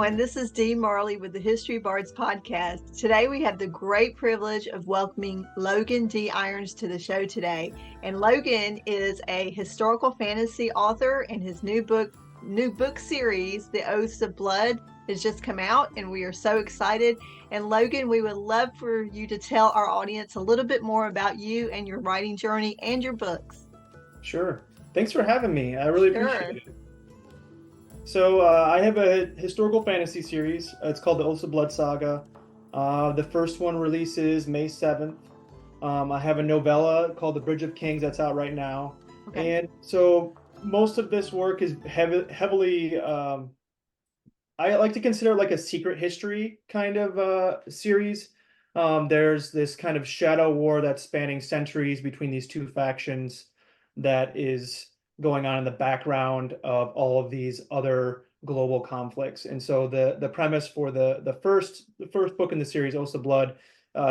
everyone. This is Dee Marley with the History Bards podcast. Today we have the great privilege of welcoming Logan D. Irons to the show today. And Logan is a historical fantasy author, and his new book series, The Oaths of Blood, has just come out, and we are so excited. And Logan, we would love for you to tell our audience a little bit more about you and your writing journey and your books. Sure. Thanks for having me. I really Sure. appreciate it. So I have a historical fantasy series. It's called the Oaths of Blood Saga. The first one releases May 7th. I have a novella called The Bridge of Kings that's out right now. Okay. And so most of this work is heavily, I like to consider like a secret history kind of series. There's this kind of shadow war that's spanning centuries between these two factions that is going on in the background of all of these other global conflicts. And so the premise for the first book in the series, Oaths of Blood,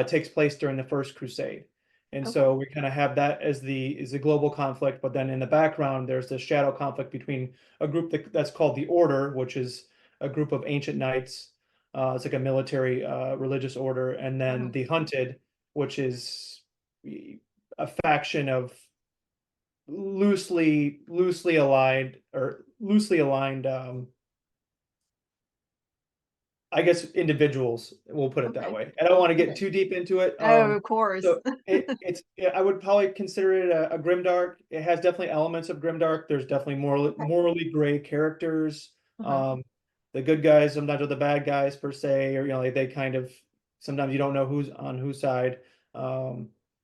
takes place during the First Crusade. And so we kind of have that as the global conflict, but then in the background there's this shadow conflict between a group that's called the Order, which is a group of ancient knights. It's like a military religious order, and then the Hunted, which is a faction of loosely aligned I guess individuals, we'll put it that way. I don't want to get too deep into it. Of course. So I would probably consider it a grimdark. It has definitely elements of grimdark. There's definitely morally gray characters. The good guys sometimes are the bad guys per se, or like they kind of, sometimes you don't know who's on whose side.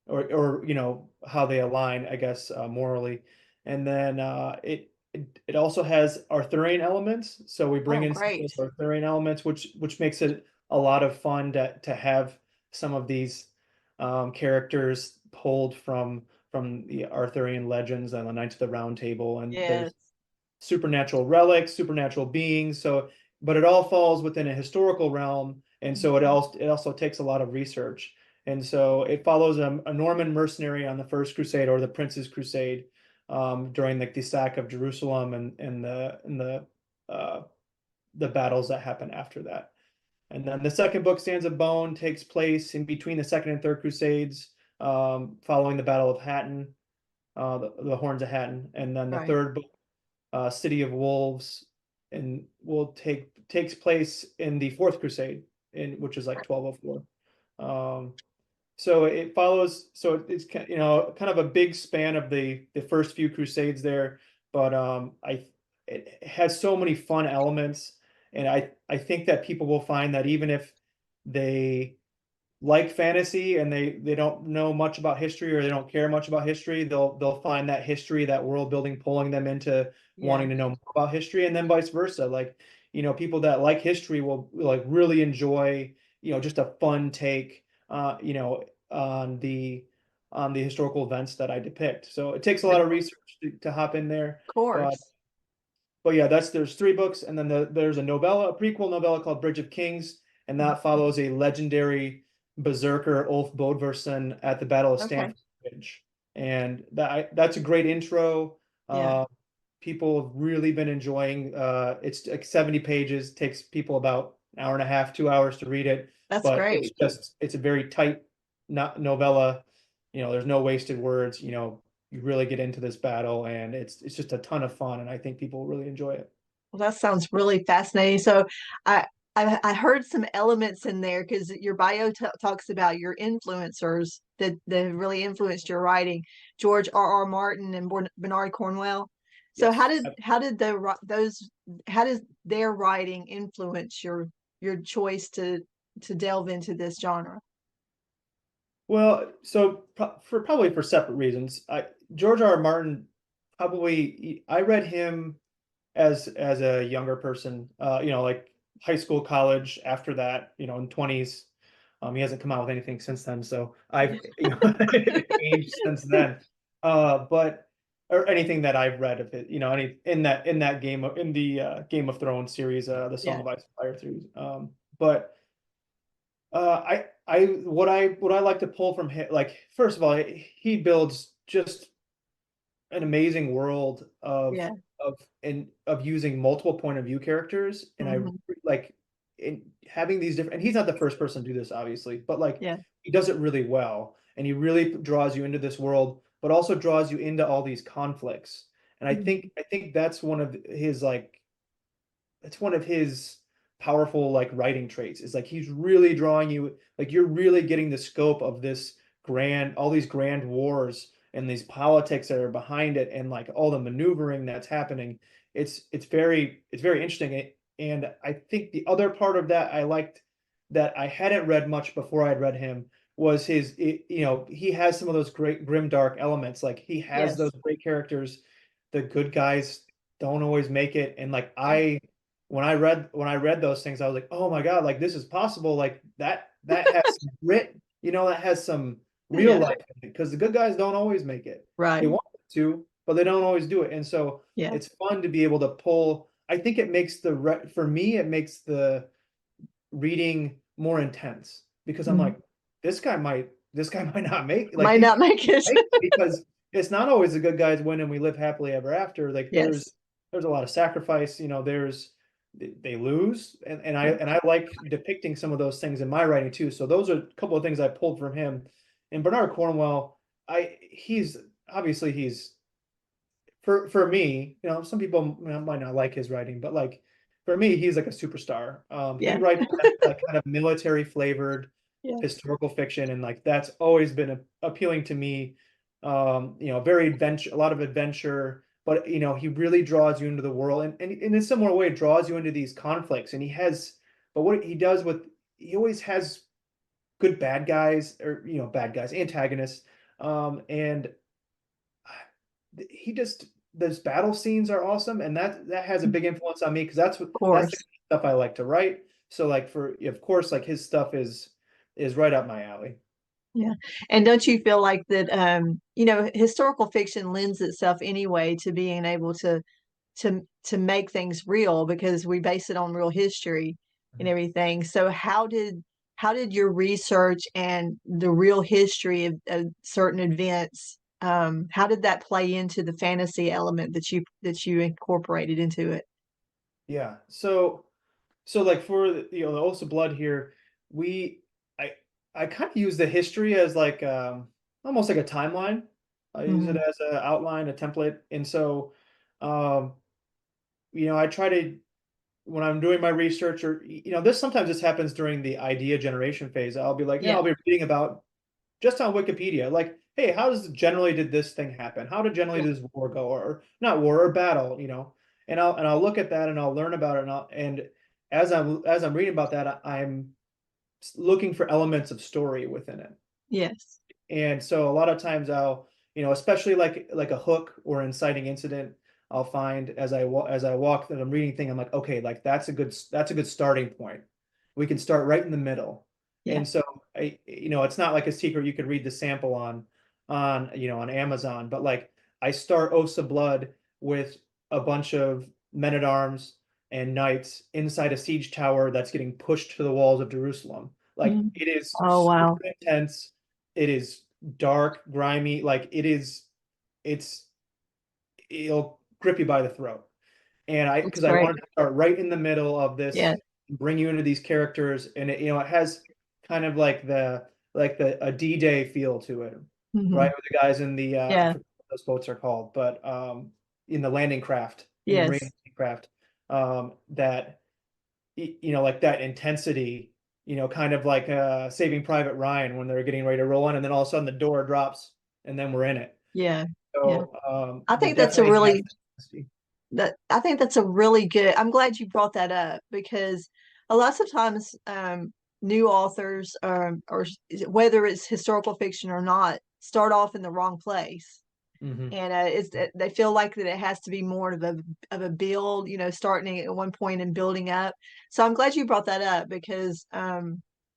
Or how they align, I guess, morally. And then it also has Arthurian elements, so we bring in some of those Arthurian elements, which makes it a lot of fun to have some of these characters pulled from the Arthurian legends and the Knights of the Round Table, and there's supernatural relics, supernatural beings. So, but it all falls within a historical realm, and so it also takes a lot of research. And so it follows a Norman mercenary on the First Crusade, or the Prince's Crusade, during the sack of Jerusalem and the battles that happen after that. And then the second book, Sands of Bone, takes place in between the Second and Third Crusades, following the Battle of Hattin, the Horns of Hattin. And then the third book, City of Wolves, and takes place in the Fourth Crusade, which is like 1204. So it follows, so it's kind of a big span of the first few crusades there, but it has so many fun elements, and I think that people will find that even if they like fantasy and they don't know much about history, or they don't care much about history, they'll find that history, that world building, pulling them into wanting to know more about history, and then vice versa. Like, people that like history will like really enjoy just a fun take on the historical events that I depict. So it takes a lot of research to hop in there. Of course. But yeah, there's three books, and then there's a prequel novella called Bridge of Kings, and that follows a legendary berserker, Ulf Bodvarsson, at the Battle of Stamford Bridge. And that's a great intro. People have really been enjoying. It's like 70 pages, takes people about an hour and a half, 2 hours to read it. That's great. It's a very tight novella. There's no wasted words. You really get into this battle, and it's just a ton of fun, and I think people really enjoy it. Well, that sounds really fascinating. So I heard some elements in there, because your bio talks about your influencers that really influenced your writing, George R.R. Martin and Bernard Cornwell. So Yes. how did their writing influence your choice to delve into this genre? Well, so probably for separate reasons. George R.R. Martin, I read him as a younger person, like high school, college. After that, in 20s. He hasn't come out with anything since then, so I've aged since then. Or anything that I've read of it, in the Game of Thrones series, the Song of Ice and Fire series. But what I like to pull from him, like, first of all, he builds just an amazing world Yeah. of using multiple point of view characters, and I Hmm. like in having these different. And he's not the first person to do this, obviously, but like Yeah. he does it really well, and he really draws you into this world, but also draws you into all these conflicts. And Hmm. I think that's one of his like it's one of his powerful like writing traits is like he's really drawing you like you're really getting the scope of this grand all these grand wars and these politics that are behind it and like all the maneuvering that's happening. It's very interesting. And I think the other part of that I liked that I hadn't read much before I'd read him was you know, he has some of those great grim dark elements. Like he has those Yes. great characters. The good guys don't always make it. And like Yeah. when I read those things, I was like, oh my God, like this is possible. Like that has some grit, you know, that has some real Yeah. life in it. Because the good guys don't always make it. They Right. want to, but they don't always do it. And so Yeah. it's fun to be able to pull. I think it makes for me, it makes the reading more intense because I'm Mhm. like, this guy might not make like Might these not make it. make it because it's not always the good guys win and we live happily ever after. Like Yes. there's a lot of sacrifice, you know, they lose and I like depicting some of those things in my writing too. So those are a couple of things I pulled from him. And Bernard Cornwell, I he's obviously he's for me, you know, some people might not like his writing, but like for me, he's like a superstar. He Yeah. writes that kind of military flavored Yeah. historical fiction, and like that's always been appealing to me. You know, very adventure, a lot of adventure, but you know, he really draws you into the world, and in a similar way, draws you into these conflicts. And he has, but what he does with, he always has good bad guys, or you know, bad guys, antagonists, and he just those battle scenes are awesome, and that has a Of big influence on me because that's the course. kind of stuff I like to write. So like for of course like his stuff is right up my alley. Yeah. And don't you feel like that historical fiction lends itself anyway to being able to make things real because we base it on real history and everything. So how did your research and the real history of certain events how did that play into the fantasy element that you incorporated into it? Yeah. So like for you know the Oaths of Blood here, we I I kind of use the history as like almost like a timeline. I use it Hmm. as an outline, a template, and so um you know I try to when I'm doing my research or you know this sometimes this happens during the idea generation phase. I'll be like, yeah, Yeah. I'll be reading about just on Wikipedia, like, hey, how does generally did this thing happen? How did generally Yeah. this war go, or not war or battle, you know? And I'll look at that and I'll learn about it, and as I'm reading about that, I'm looking for elements of story within it. Yes. And so a lot of times I'll, you know, especially like a hook or inciting incident, I'll find as I walk that I'm reading thing, I'm like, okay, like that's a good starting point. We can start right in the middle. Yeah. And so you know, it's not like a secret you could read the sample on you know on Amazon, but like I start Oaths of Blood with a bunch of men at arms and knights inside a siege tower that's getting pushed to the walls of Jerusalem. Like Mhm. it is Oh wow. super intense, it is dark, grimy, like it's it'll grip you by the throat. And I That's because I great. wanted to start right in the middle of Yeah. this, bring you into these characters, and it, you know, it has kind of like the a D-Day feel to it, Hmm. right? With the guys in the I Yeah. forget what those boats are called, but in the landing craft, in the Marine Yes. craft, that you know, like that intensity, you know, kind of like Saving Private Ryan when they're getting ready to roll in, and then all of a sudden the door drops, and then we're in it. Yeah. Yeah. So I it think that's a definitely has really that intensity. that I think that's a really good. I'm glad you brought that up because a lot of times new authors or whether it's historical fiction or not start off in the wrong place. Hmm. And they feel like that it has to be more of a build, starting at one point and building up. So I'm glad you brought that up because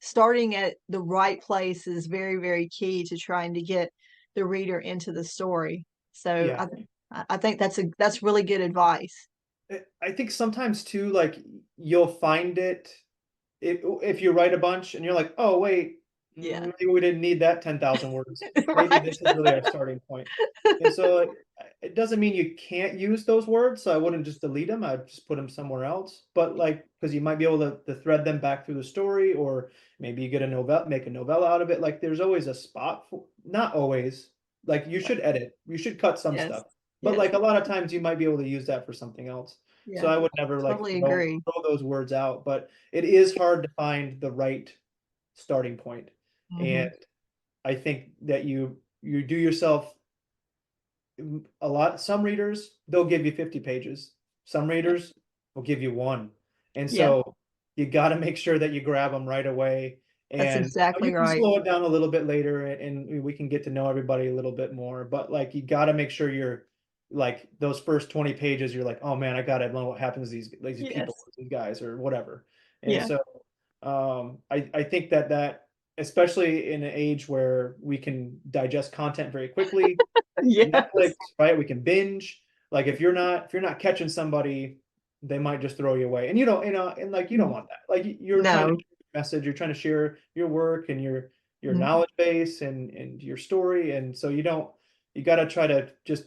starting at the right place is very, very key to trying to get the reader into the story. So Yeah. I think that's really good advice. I think sometimes too, like you'll find it if you write a bunch and you're like, oh wait, Yeah. maybe we didn't need that 10,000 words. Maybe Right. this is really our starting point. And so it doesn't mean you can't use those words. So I wouldn't just delete them. I'd just put them somewhere else. But like, because you might be able to thread them back through the story, or maybe you get a novella, make a novella out of it. Like there's always a spot for, not always, like you should edit, you should cut some Yes. stuff. But Yes. like a lot of times you might be able to use that for something else. So Yeah. I would never like Totally agree. throw those words out, but it is hard to find the right starting point. Hmm. And I think that you do yourself a lot. Some readers, they'll give you 50 pages. Some Yeah. readers will give you one. And Yeah. so you got to make sure that you grab them right away. That's And exactly you can right. slow it down a little bit later, and we can get to know everybody a little bit more. But like you got to make sure you're like those first 20 pages, you're like, oh man, I gotta know what happens to these people, Yes. these guys, or whatever. And Yeah. so I think that especially in an age where we can digest content very quickly, Netflix, Yes. right? We can binge. Like if you're not catching somebody, they might just throw you away. And and like you don't Mhm. want that. Like you're trying to No, share your message, you're trying to share your work and your mhm. knowledge base and your story. And so you got to try to just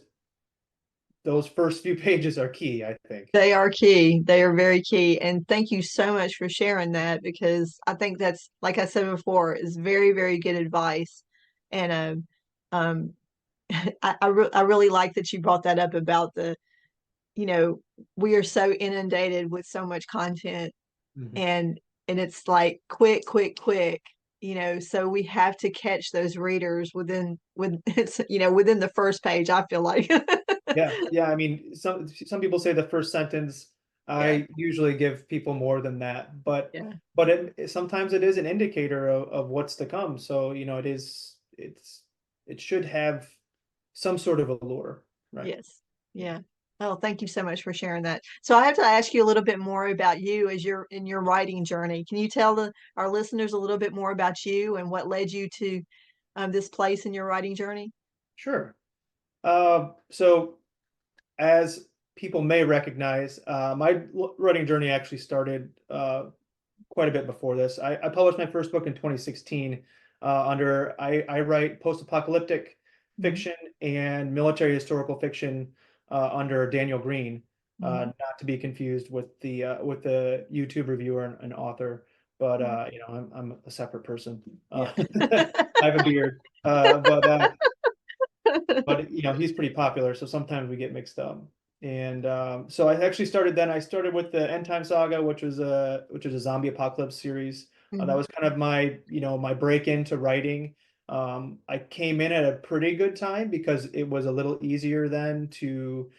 those first few pages are key, I think. They are key. They are very key. And thank you so much for sharing that because I think that's, like I said before, is very, very good advice. And I really like that you brought that up about you know, we are so inundated with so much content Mhm. and it's like quick, quick, quick, so we have to catch those readers with it's, within the first page, I feel like. Yeah, yeah. I mean, some people say the first sentence. Yeah, I usually give people more than that, but yeah, sometimes it is an indicator of what's to come. So it should have some sort of allure, right? yes, yeah. Oh, thank you so much for sharing that. So I have to ask you a little bit more about you as you're in your writing journey. Can you tell our listeners a little bit more about you and what led you to this place in your writing journey? Sure. So as people may recognize, my writing journey actually started quite a bit before this. I published my first book in 2016 under I write post-apocalyptic Mhm, fiction and military historical fiction under Daniel Green, mhm, not to be confused with the YouTube reviewer and author. But mhm. I'm a separate person. Yeah. I have a beard, but he's pretty popular, so sometimes we get mixed up. And so I actually started then. I started with the End Time Saga, which is a zombie apocalypse series. That Mhm. was kind of my my break into writing. I came in at a pretty good time because it was a little easier then to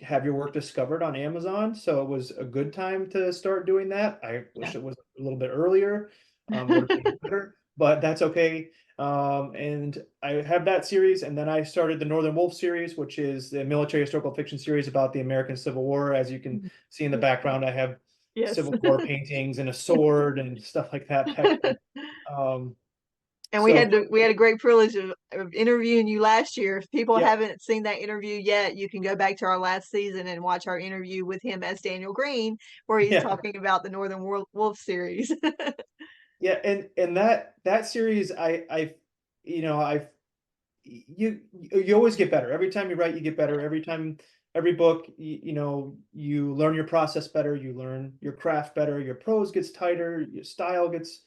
have your work discovered on Amazon. So it was a good time to start doing that. I Yeah. wish it was a little bit earlier. Would have been better, but that's okay. And I have that series, and then I started the Northern Wolf series, which is the military historical fiction series about the American Civil War. As you can Mhm. see in the background, I have Yes. Civil War paintings and a sword and stuff like that back there. Um, And so we had a great privilege of interviewing you last year. If people yeah, haven't seen that interview yet, you can go back to our last season and watch our interview with him as Daniel Green, where he's yeah, talking about the Northern Wolf series. yeah, and that series, I I've you always get better every time you write. You get better every time. Every book, you learn your process better, you learn your craft better, your prose gets tighter, your style gets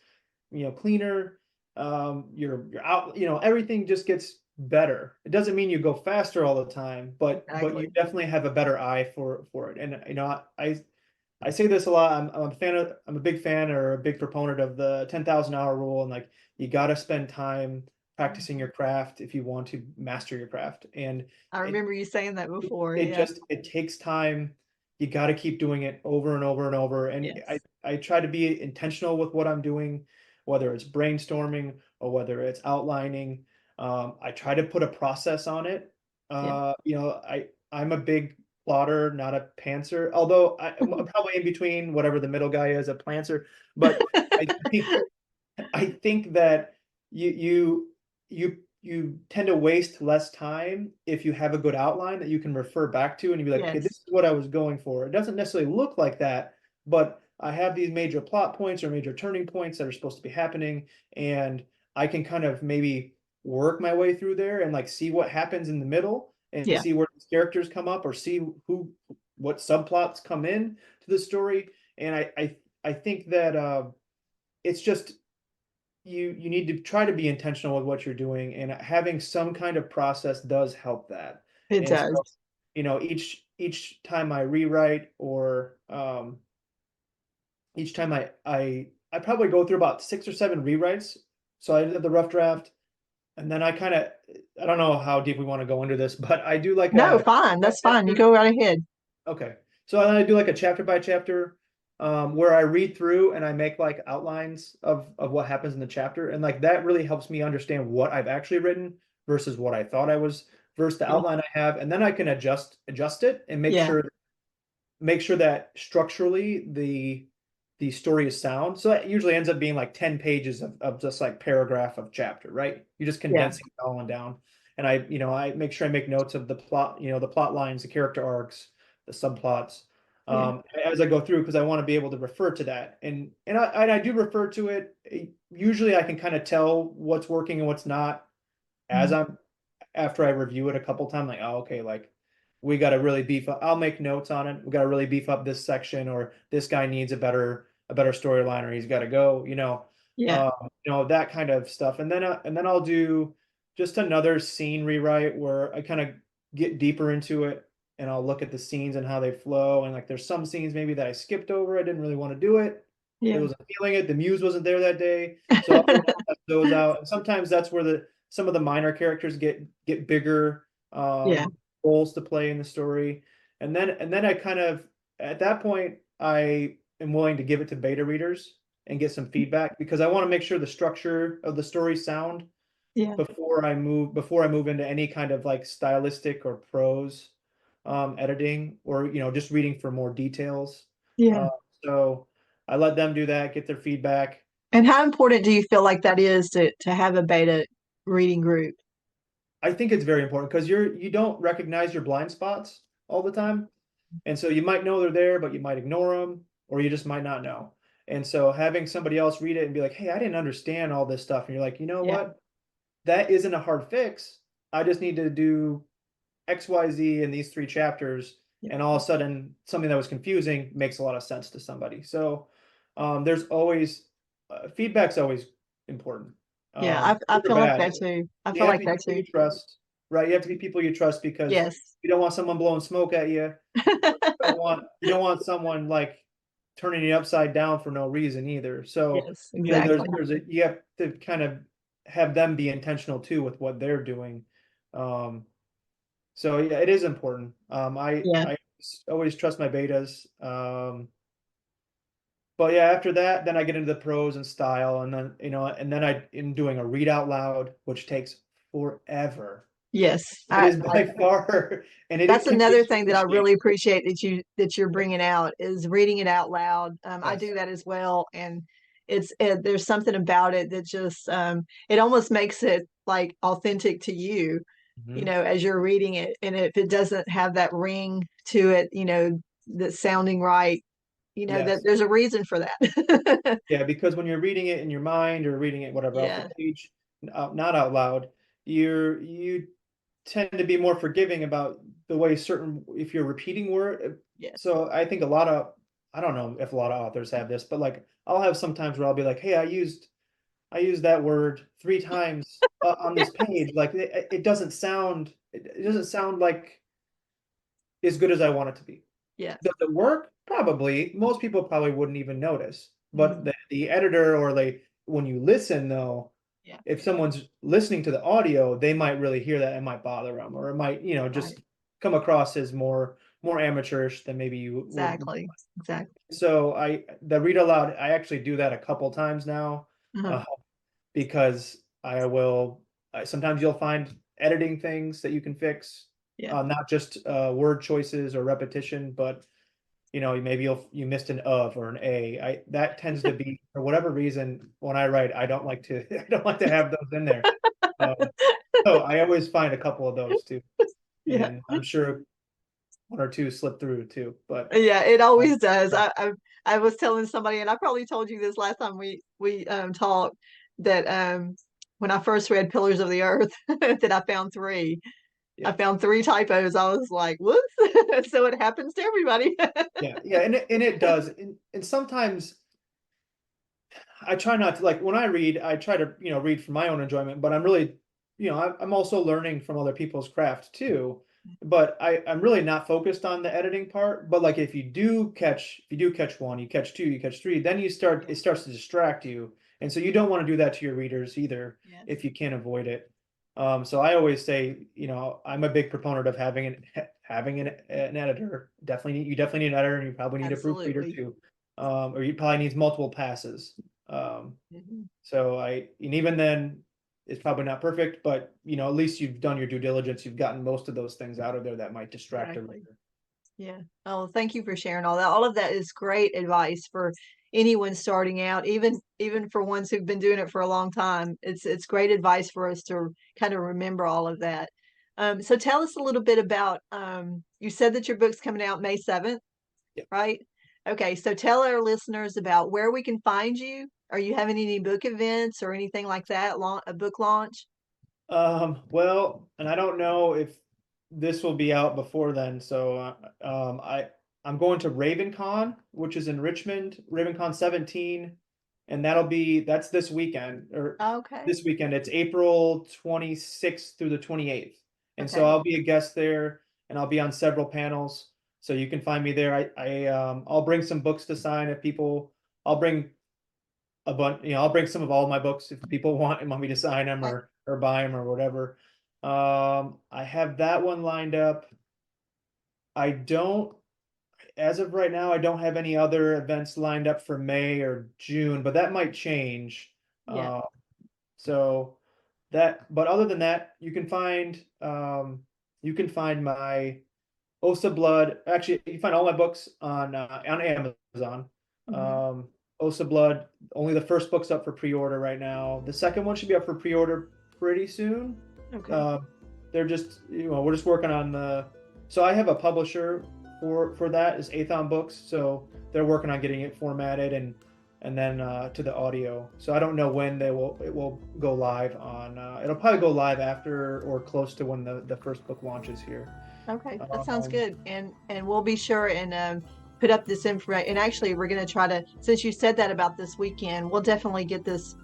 cleaner. Your out, everything just gets better. It doesn't mean you go faster all the time, but you Exactly. definitely have a better eye for it. And I say this a lot. I'm a big fan or a big proponent of the 10,000 hour rule. And like, you got to spend time practicing your craft if you want to master your craft. And I it, remember you saying that before. it Yeah. just, it takes time. You got to keep doing it over and over and over. And I, Yes. I try to be intentional with what I'm doing, whether it's brainstorming or whether it's outlining. I try to put a process on it. Yeah. I'm a big plotter, not a pantser. Although I'm probably in between, whatever the middle guy is, a planter. But I think I think that you tend to waste less time if you have a good outline that you can refer back to, and you be like, okay, this Yes. is what I was going for. It doesn't necessarily look like that, but I have these major plot points or major turning points that are supposed to be happening, and I can kind of maybe work my way through there and like see what happens in the middle and Yeah. see where these characters come up or see what subplots come in to the story. And I think that it's just you need to try to be intentional with what you're doing, and having some kind of process does help that. It And so, does. each time I rewrite or each time I probably go through about 6 or 7 rewrites. So I did the rough draft, and then I don't know how deep we want to go into this, but I do like No, a fine. That's fine. You chapter. go right ahead. Okay. So then I do like a chapter by chapter, where I read through and I make like outlines of what happens in the chapter. And like that really helps me understand what I've actually written versus what I thought I was versus the Yeah. outline I have. And then I can adjust it and Yeah. make sure that structurally the story is sound. So that usually ends up being like 10 pages of just like paragraph of chapter, right? You're just Yeah. condensing it all down. And I make sure I make notes of the plot, the plot lines, the character arcs, the subplots, Yeah. as I go through, because I want to be able to refer to that. And I do refer to it. Usually I can kind of tell what's working and what's not as Mhm. I'm after I review it a couple times, like, oh, okay, like we got to really beef up. I'll make notes on it. We got to really beef up this section, or this guy needs a better storyline, or he's got to go. Yeah. That kind of stuff. And then I'll do just another scene rewrite where I kind of get deeper into it, and I'll look at the scenes and how they flow. And like, there's some scenes maybe that I skipped over. I didn't really want to do it. It Yeah. wasn't feeling it. The muse wasn't there that day, so I'll cut those out. And sometimes that's where some of the minor characters get bigger Yeah. roles to play in the story. And then I kind of, at that point, I am willing to give it to beta readers and get some feedback, because I want to make sure the structure of the story sound Yeah. before I move into any kind of like stylistic or prose editing, or just reading for more details. Yeah. Uh, so I let them do that, get their feedback. And how important do you feel like that is to have a beta reading group? I think it's very important because you don't recognize your blind spots all the time. And so you might know they're there, but you might ignore them, or you just might not know. And so having somebody else read it and be like, hey, I didn't understand all this stuff. And you're like, you know Yeah. what? That isn't a hard fix. I just need to do XYZ in these 3 chapters. Yeah. And all of a sudden, something that was confusing makes a lot of sense to somebody. So there's always feedback's always important. Yeah. I Good or feel like bad. that too. I You feel have to like be that people too. you trust, right? You have to be people you trust, because Yes. you don't want someone blowing smoke at you. You don't want someone like turning you upside down for no reason either. So, Yes, there's exactly. you have to kind of have them be intentional too with what they're doing. So yeah, it is important. Yeah. I always trust my betas. But yeah, after that, then I get into the prose and style, and then I am doing a read out loud, which takes forever. Yes. It is by far, and it That's can be another thing that I exhausting. really appreciate that you're bringing out is reading it out loud. I Yes. do that as well, and there's something about it that just it almost makes it like authentic to you, Mhm. as you're reading it. And if it doesn't have that ring to it, that's sounding right, that Yes. there's a reason for that. Yeah, because when you're reading it in your mind or reading it whatever off the Yeah. page, not out loud, you tend to be more forgiving about the way certain if you're repeating word. Yes. So I think I don't know if a lot of authors have this, but like I'll have sometimes where I'll be like, hey, I used that word 3 times on this page. Like it doesn't sound like as good as I want it to be. Yes. Does it work? Probably. Most people probably wouldn't even notice. But Mhm. the editor, or when you listen though, Yeah. if someone's listening to the audio, they might really hear that and might bother them, or it might, Right. just come across as more amateurish than maybe you would. Exactly. Exactly. So the read aloud, I actually do that a couple times now, Uh-huh. uh, because sometimes you'll find editing things that you can fix, Yeah. not just word choices or repetition, but maybe you missed an of or an a. That tends to be, for whatever reason, when I write, I don't like to I don't like to have those in there. Um, so I always find a couple of those too, Yeah. and I'm sure one or two slip through too. But Yeah, it um, always does. I was telling somebody, and I probably told you this last time we talked, that when I first read Pillars of the Earth that I found three. Yeah. I found 3 typos. I was like, whoops. So it happens to everybody. Yeah, and it does. And sometimes I try not to, like, when I read, I try to, read for my own enjoyment, but I'm really, I'm also learning from other people's craft too. But I'm really not focused on the editing part. But like if you do catch one, you catch two, you catch three, then it starts to distract you. And so you don't want to do that to your readers either, Yes. if you can avoid it. So I always say, I'm a big proponent of having an editor. You definitely need an editor, and you probably need Absolutely. a proofreader too. Or you probably need multiple passes. So and even then, it's probably not perfect, but at least you've done your due diligence. You've gotten most of those things out of there that might distract a reader. Yeah. Oh, thank you for sharing all that. All of that is great advice for anyone starting out, even for ones who've been doing it for a long time. It's great advice for us to kind of remember all of that. So tell us a little bit about, you said that your book's coming out May 7th, Yep. right? Okay, so tell our listeners about where we can find you. Are you having any book events or anything like that, a book launch? Well, and I don't know if this will be out before then. So, I'm going to RavenCon, which is in Richmond, RavenCon 17, and that's this weekend, or Okay. this weekend. It's April 26th through the 28th. And so Okay. I'll be a guest there, and I'll be on several panels. So you can find me there. I'll bring some books to sign if people. I'll bring a bunch. I'll bring some of all my books if people want me to sign them or buy them or whatever. I have that one lined up. I don't, as of right now, I don't have any other events lined up for May or June, but that might change. Yeah. So but other than that, you can find my Osa Blood. Actually, you can find all my books on Amazon. Osa Blood, only the first book's up for pre-order right now. The second one should be up for pre-order pretty soon. Okay. They're just, we're just working on so I have a publisher for that, is Athon Books. So they're working on getting it formatted and then to the audio. So I don't know when it will go live on, it'll probably go live after or close to when the first book launches here. Okay, that sounds good. And we'll be sure and put up this information. And actually, we're going to try to, since you said that about this weekend, we'll definitely get this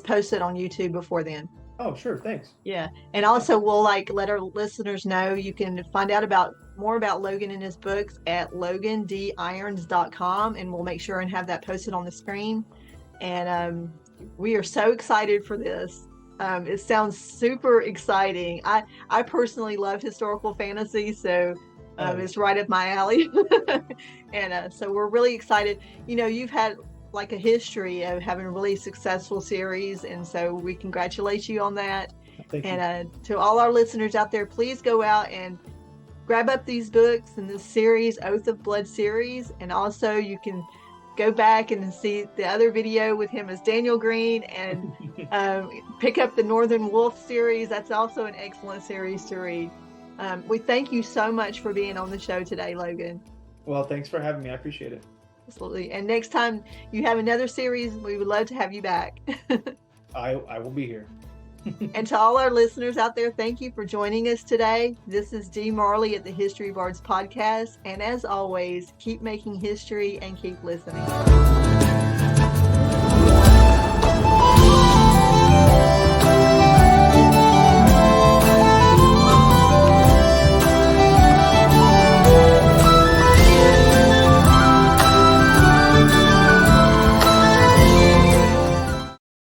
posted on YouTube before then. Oh, sure. Thanks. Yeah. And also we'll let our listeners know you can find out more about Logan and his books at logandirons.com, and we'll make sure and have that posted on the screen. And we are so excited for this. It sounds super exciting. I personally love historical fantasy, so it's right up my alley. And so we're really excited. You've had like a history of having a really successful series, and so we congratulate you on that. Thank you. And to all our listeners out there, please go out and grab up these books in this series, Oath of Blood series, and also you can go back and see the other video with him as Daniel Green, and pick up the Northern Wolf series. That's also an excellent series to read. We thank you so much for being on the show today, Logan. Well, thanks for having me. I appreciate it. Absolutely. And next time you have another series, we would love to have you back. I will be here. And to all our listeners out there, thank you for joining us today. This is Dee Marley at the History Bards podcast. And as always, keep making history and keep listening.